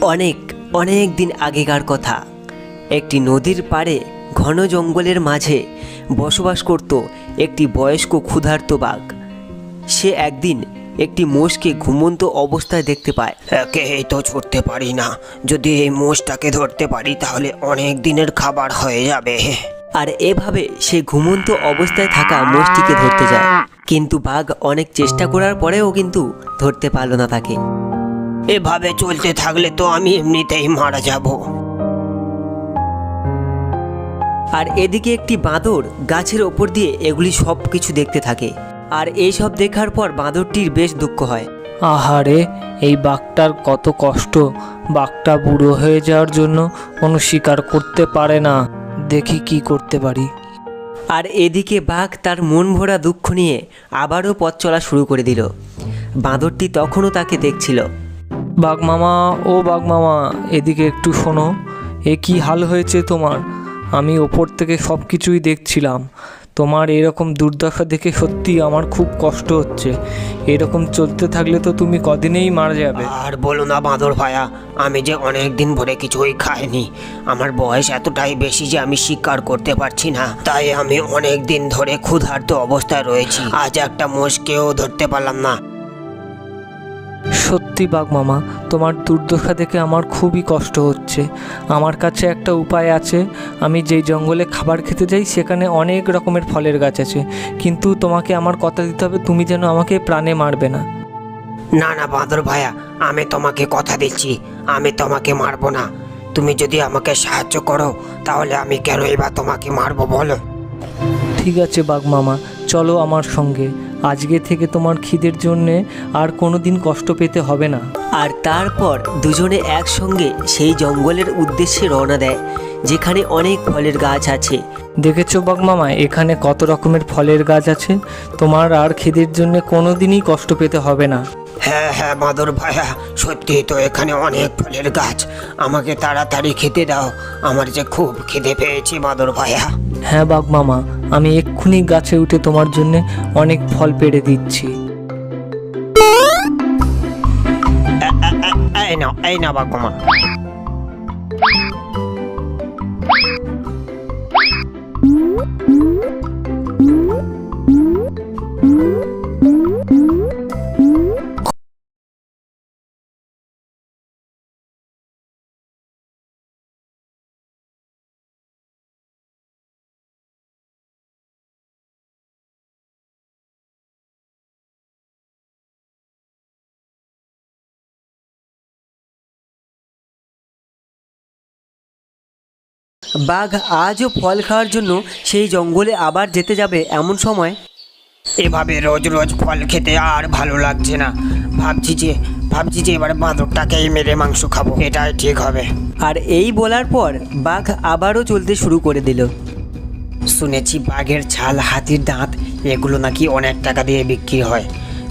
অনেক অনেক দিন আগেকার কথা। একটি নদীর পাড়ে ঘন জঙ্গলের মাঝে বসবাস করত একটি বয়স্ক ক্ষুধার্ত বাঘ। সে একদিন একটি মোষকে ঘুমন্ত অবস্থায় দেখতে পায়। একেই তো ছুটতে পারি না, যদি এই মোষটাকে ধরতে পারি তাহলে অনেক দিনের খাবার হয়ে যাবে। আর এভাবে সে ঘুমন্ত অবস্থায় থাকা মোষটিকে ধরতে যায়, কিন্তু বাঘ অনেক চেষ্টা করার পরেও কিন্তু ধরতে পারল না তাকে। এভাবে চলতে থাকলে তো আমি এমনিতেই মারা যাব। আর এদিকে একটি বাঁদর গাছের ওপর দিয়ে এগুলি সব কিছু দেখতে থাকে। আর এই সব দেখার পর বাঁদরটির বেশ দুঃখ হয়। আহারে, এই বাঘটার কত কষ্ট। বাঘটা বুড়ো হয়ে যাওয়ার জন্য কোনো শিকার করতে পারে না। দেখি কি করতে পারি। আর এদিকে বাঘ তার মন ভরা দুঃখ নিয়ে আবারও পথ চলা শুরু করে দিল। বাঁদরটি তখনও তাকে দেখছিল। বাঘ মামা, ও বাঘ মামা, এদিকে একটু শোনো। এ কি হাল হয়েছে তোমার? আমি ওপর থেকে সব কিছুই দেখছিলাম। তোমার এরকম দুর্দশা দেখে সত্যি আমার খুব কষ্ট হচ্ছে। এরকম চলতে থাকলে তো তুমি কদিনেই মারা যাবে। আর বলো না বাঁদর ভাইয়া, আমি যে অনেক দিন ধরে কিছুই খাইনি। আমার বয়স এতটাই বেশি যে আমি শিকার করতে পারছি না, তাই আমি অনেক দিন ধরে ক্ষুধার্ত অবস্থায় রয়েছি। আজ একটা মোষকেও ধরতে পারলাম না। সত্যি বাঘ মামা, তোমার দুর্দশা দেখে আমার খুবই কষ্ট হচ্ছে। আমার কাছে একটা উপায় আছে। আমি যেই জঙ্গলে খাবার খেতে যাই সেখানে অনেক রকমের ফলের গাছ আছে, কিন্তু তোমাকে আমার কথা দিতে হবে, তুমি যেন আমাকে প্রাণে মারবে না। না না বাঁদর ভাইয়া, আমি তোমাকে কথা দিচ্ছি, আমি তোমাকে মারবো না। তুমি যদি আমাকে সাহায্য করো তাহলে আমি কেনই বা তোমাকে মারবো বলো। ঠিক আছে বাঘ মামা, চলো আমার সঙ্গে। আজকে থেকে তোমার খিদের জন্যে আর কোনো দিন কষ্ট পেতে হবে না। আর তারপর দুজনে একসঙ্গে সেই জঙ্গলের উদ্দেশ্যে রওনা দেয়, যেখানে অনেক ফলের গাছ আছে। দেখেছো বাঘ মামা, এখানে কত রকমের ফলের গাছ আছে। তোমার আর খিদের জন্য কোনো দিনই কষ্ট পেতে হবে না। হ্যাঁ হ্যাঁ বাঁদর ভাইয়া, সত্যি তো এখানে অনেক ফলের গাছ। আমাকে তাড়াতাড়ি খেতে দাও, আমার যে খুব খিদে পেয়েছে বাঁদর ভাইয়া। হ্যাঁ বাঘ মামা, আমি এক্ষুনি গাছে উঠে তোমার জন্য অনেক ফল পেড়ে দিচ্ছি। এই না বাঘ মামা। বাঘ আজও ফল খাওয়ার জন্য সেই জঙ্গলে আবার যেতে যাবে, এমন সময় এভাবে রোজ রোজ ফল খেতে আর ভালো লাগছে না। ভাবছি যে এবার বাঁদরটাকেই মেরে মাংস খাবো, এটাই ঠিক হবে। আর এই বলার পর বাঘ আবারও চলতে শুরু করে দিল। শুনেছি বাঘের ছাল, হাতির দাঁত এগুলো নাকি অনেক টাকা দিয়ে বিক্রি হয়,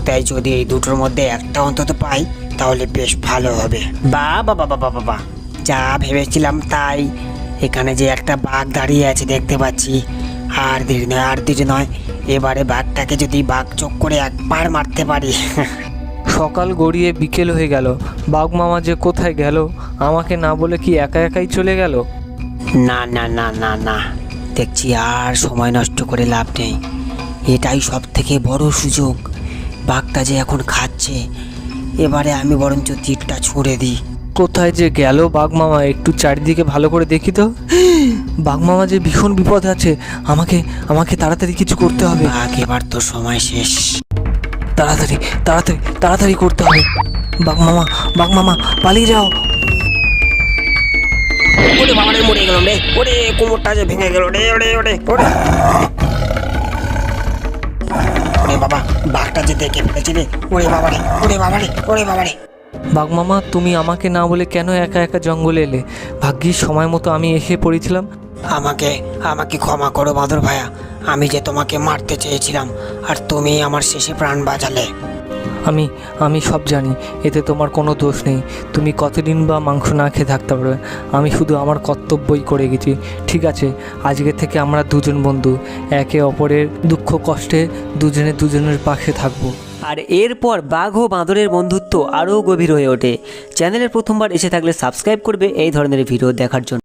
তাই যদি এই দুটোর মধ্যে একটা অন্তত পাই তাহলে বেশ ভালো হবে। বাবা বাবা বাবা বাবা, যা ভেবেছিলাম তাই। এখানে যে একটা বাঘ দাঁড়িয়ে আছে দেখতে পাচ্ছি। আর দেরি নয়, এবারে বাঘটাকে যদি বাঘ চোখ করে একবার মারতে পারি। সকাল গড়িয়ে বিকেল হয়ে গেল। বাঘ মামা যে কোথায় গেল? আমাকে না বলে কি একা একাই চলে গেল? না না না না না, দেখছি আর সময় নষ্ট করে লাভ নেই। এটাই সব থেকে বড় সুযোগ। বাঘটা যে এখন খাচ্ছে, এবারে আমি বরঞ্চ তীরটা ছুঁড়ে দিই। কোথায় যে গেল বাঘ মামা? একটু চারিদিকে ভালো করে দেখি তো। বাঘ মামা যে ভীষণ বিপদ আছে, আমাকে তাড়াতাড়ি কিছু করতে হবে। বাঘ এবার তো সময় শেষ। তাড়াতাড়ি তাড়াতাড়ি তাড়াতাড়ি করতে হবে। বাঘ মামা পালিয়ে যাও। ওরে বাবারে, মরে গেলাম রে। ওরে কোমরটা যে ভেঙে গেল রে। ওরে ওরে ওরে ওরে বাবা, বাঘটা যে দেখে ফেলেছি রে। ওরে বাবারে ওরে বাবারে ওরে বাবারে। বাঘ মামা, তুমি আমাকে না বলে কেন একা একা জঙ্গলে এলে? ভাগ্যিস সময় মতো আমি এসে পড়েছিলাম। আমাকে ক্ষমা করো বাঁদর ভাইয়া, আমি যে তোমাকে মারতে চেয়েছিলাম আর তুমি আমার শেষে প্রাণ বাঁচালে। আমি সব জানি, এতে তোমার কোনো দোষ নেই। তুমি কতদিন বা মাংস না খেয়ে থাকতে পারবে? আমি শুধু আমার কর্তব্যই করে গেছি। ঠিক আছে, আজকে থেকে আমরা দুজন বন্ধু, একে অপরের দুঃখ কষ্টে দুজনের পাশে থাকবো। আর এরপর বাঘ ও বাঁদরের বন্ধুত্ব আরও গভীর হয়ে ওঠে। চ্যানেলে প্রথমবার এসে থাকলে সাবস্ক্রাইব করবে এই ধরনের ভিডিও দেখার জন্য।